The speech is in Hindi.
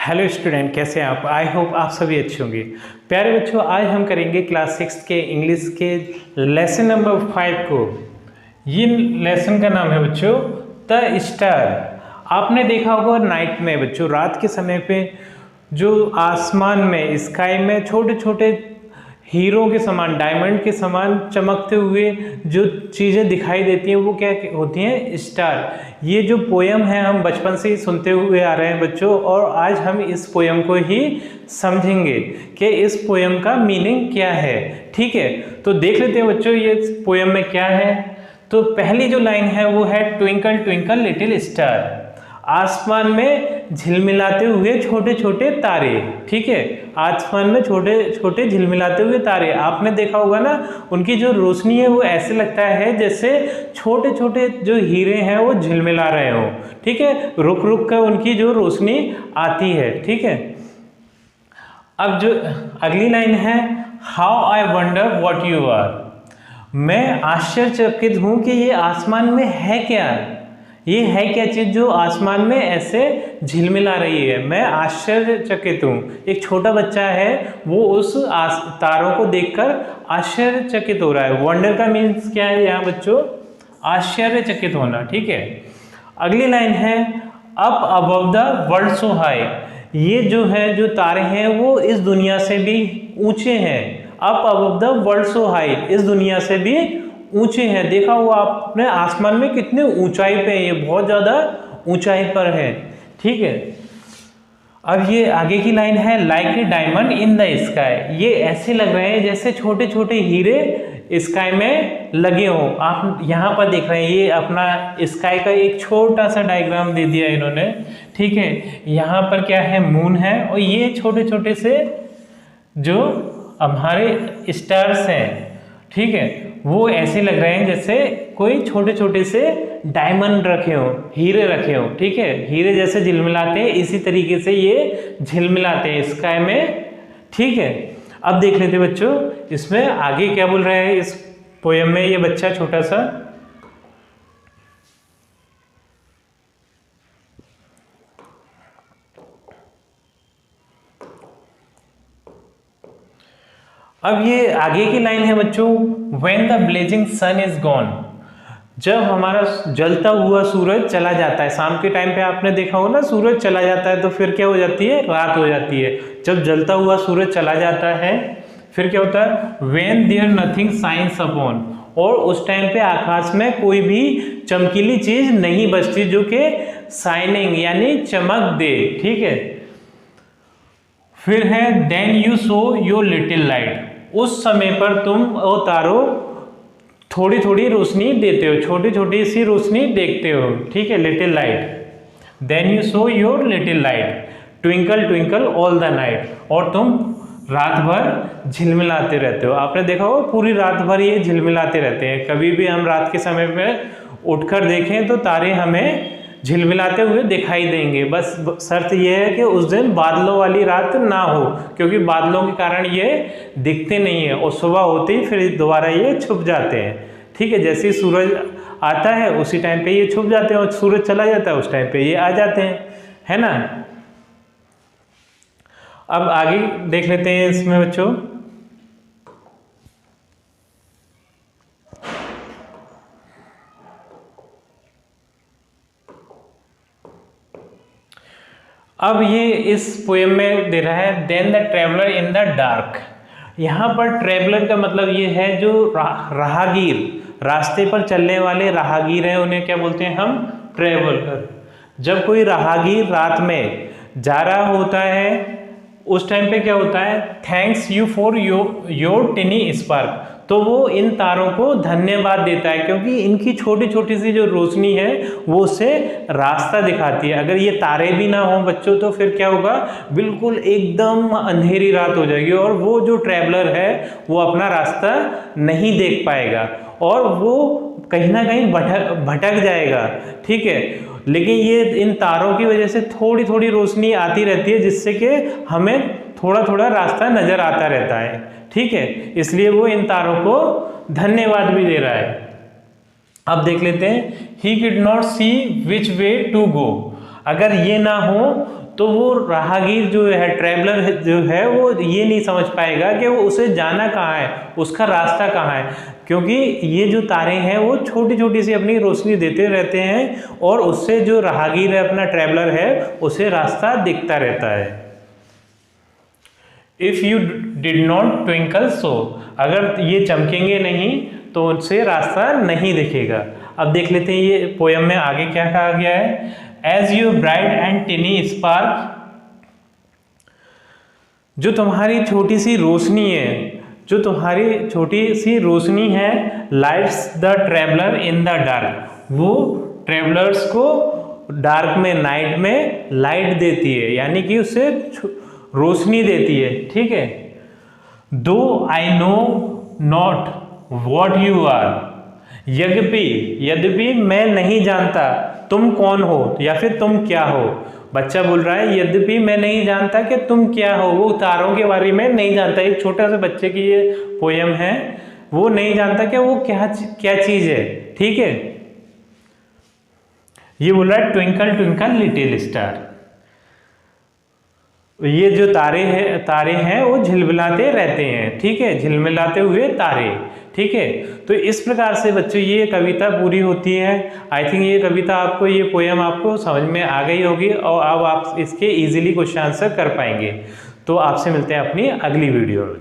हेलो स्टूडेंट, कैसे हैं आप? आई होप आप सभी अच्छे होंगे। प्यारे बच्चों, आज हम करेंगे क्लास 6 के इंग्लिश के लेसन नंबर 5 को। ये लेसन का नाम है बच्चों द स्टार। आपने देखा होगा नाइट में बच्चों, रात के समय पे जो आसमान में स्काई में छोटे छोटे हीरो के समान, डायमंड के समान चमकते हुए जो चीज़ें दिखाई देती हैं वो क्या होती हैं? स्टार। ये जो पोयम है हम बचपन से ही सुनते हुए आ रहे हैं बच्चों, और आज हम इस पोयम को ही समझेंगे कि इस पोयम का मीनिंग क्या है। ठीक है, तो देख लेते हैं बच्चों ये पोयम में क्या है। तो पहली जो लाइन है वो है ट्विंकल ट्विंकल लिटिल स्टार। आसमान में झिलमिलाते हुए छोटे छोटे तारे। ठीक है, आसमान में छोटे छोटे झिलमिलाते हुए तारे। आपने देखा होगा ना, उनकी जो रोशनी है वो ऐसे लगता है जैसे छोटे छोटे जो हीरे हैं वो झिलमिला रहे हो। ठीक है, रुक रुक कर उनकी जो रोशनी आती है। ठीक है, अब जो अगली लाइन है, how I wonder what you are. मैं आश्चर्यचकित हूं कि ये आसमान में है क्या, ये है क्या चीज जो आसमान में ऐसे झिलमिला रही है। मैं आश्चर्यचकित हूँ। एक छोटा बच्चा है, वो उस तारों को देखकर आश्चर्यचकित हो रहा है। वंडर का मीन्स क्या है यहाँ बच्चों? आश्चर्यचकित होना। ठीक है, अगली लाइन है, up above the world so high. ये जो है, जो तारे हैं वो इस दुनिया से भी ऊंचे हैं। Up above the world so high, इस दुनिया से भी ऊंचे हैं। देखा हुआ आपने आसमान में कितने ऊंचाई पे है, ये बहुत ज्यादा ऊंचाई पर है। ठीक है, अब ये आगे की लाइन है, like a diamond in the sky. ये ऐसे लग रहे हैं जैसे छोटे छोटे हीरे स्काई में लगे हों। आप यहाँ पर देख रहे हैं, ये अपना स्काई का एक छोटा सा डायग्राम दे दिया इन्होंने। ठीक है, यहाँ पर क्या है? मून है, और ये छोटे छोटे से जो हमारे स्टार्स हैं, ठीक है, वो ऐसे लग रहे हैं जैसे कोई छोटे छोटे से डायमंड रखे हो, हीरे रखे हो। ठीक है, हीरे जैसे झिलमिलाते हैं इसी तरीके से ये झिलमिलाते हैं स्काई में। ठीक है, अब देख लेते बच्चों इसमें आगे क्या बोल रहे हैं इस पोयम में ये बच्चा छोटा सा। अब ये आगे की लाइन है बच्चों, When the blazing sun is gone। जब हमारा जलता हुआ सूरज चला जाता है। शाम के टाइम पे आपने देखा होगा ना, सूरज चला जाता है तो फिर क्या हो जाती है? रात हो जाती है। जब जलता हुआ सूरज चला जाता है फिर क्या होता है? When there nothing shines upon। और उस टाइम पे आकाश में कोई भी चमकीली चीज नहीं बचती जो कि शाइनिंग यानी चमक दे। ठीक है, फिर है then you show your little light. उस समय पर तुम ओ तारो थोड़ी थोड़ी रोशनी देते हो, छोटी छोटी सी रोशनी देखते हो। ठीक है, little light. Then you show your little light twinkle twinkle all the night. और तुम रात भर झिलमिलाते रहते हो। आपने देखा हो पूरी रात भर ये झिलमिलाते रहते हैं। कभी भी हम रात के समय में उठकर देखें तो तारे हमें झिलमिलाते हुए दिखाई देंगे। बस शर्त यह है कि उस दिन बादलों वाली रात ना हो, क्योंकि बादलों के कारण ये दिखते नहीं है और सुबह होते ही फिर दोबारा ये छुप जाते हैं। ठीक है, जैसे ही सूरज आता है उसी टाइम पे ये छुप जाते हैं, और सूरज चला जाता है उस टाइम पे ये आ जाते हैं, है ना। अब आगे देख लेते हैं इसमें बच्चों। अब ये इस पोएम में दे रहा है, then the traveller in the dark. यहाँ पर ट्रेवलर का मतलब ये है जो राहगीर, रास्ते पर चलने वाले राहगीर हैं, उन्हें क्या बोलते हैं हम? ट्रेवलर। जब कोई राहगीर रात में जा रहा होता है उस टाइम पे क्या होता है? Thanks you for your टिनी spark. तो वो इन तारों को धन्यवाद देता है, क्योंकि इनकी छोटी छोटी सी जो रोशनी है वो उसे रास्ता दिखाती है। अगर ये तारे भी ना हो बच्चों तो फिर क्या होगा? बिल्कुल एकदम अंधेरी रात हो जाएगी, और वो जो ट्रैवलर है वो अपना रास्ता नहीं देख पाएगा और वो कहीं ना कहीं भटक जाएगा। ठीक है, लेकिन ये इन तारों की वजह से थोड़ी थोड़ी रोशनी आती रहती है, जिससे कि हमें थोड़ा थोड़ा रास्ता नजर आता रहता है। ठीक है, इसलिए वो इन तारों को धन्यवाद भी दे रहा है। अब देख लेते हैं, he could not see which way to go. अगर ये ना हो तो वो राहगीर जो है, ट्रैवलर जो है, वो ये नहीं समझ पाएगा कि वो उसे जाना कहाँ है, उसका रास्ता कहाँ है, क्योंकि ये जो तारे हैं वो छोटी छोटी सी अपनी रोशनी देते रहते हैं और उससे जो राहगीर है, अपना ट्रैवलर है, उसे रास्ता दिखता रहता है। If you did not twinkle so, अगर ये चमकेंगे नहीं तो उनसे रास्ता नहीं दिखेगा। अब देख लेते हैं ये पोयम में आगे क्या कहा गया है। As you bright and tiny spark, जो तुम्हारी छोटी सी रोशनी है, जो तुम्हारी छोटी सी रोशनी है, lights the traveller in the dark, वो ट्रेवलर्स को डार्क में, नाइट में लाइट देती है, यानी कि उससे रोशनी देती है, ठीक है। Though I know not what you are, यद्यपि मैं नहीं जानता तुम कौन हो या फिर तुम क्या हो। बच्चा बोल रहा है यद्यपि मैं नहीं जानता कि तुम क्या हो, वो तारों के बारे में नहीं जानता। एक छोटा सा बच्चे की ये पोयम है, वो नहीं जानता कि वो क्या चीज है, ठीक है। ये बोल रहा है ट्विंकल ट्विंकल लिटिल स्टार, ये जो तारे हैं वो झिलमिलाते रहते हैं, ठीक है, झिलमिलाते हुए तारे, ठीक है। तो इस प्रकार से बच्चों ये कविता पूरी होती है। आई थिंक ये कविता आपको, ये पोयम आपको समझ में आ गई होगी और अब आप इसके इजीली क्वेश्चन आंसर कर पाएंगे। तो आपसे मिलते हैं अपनी अगली वीडियो में।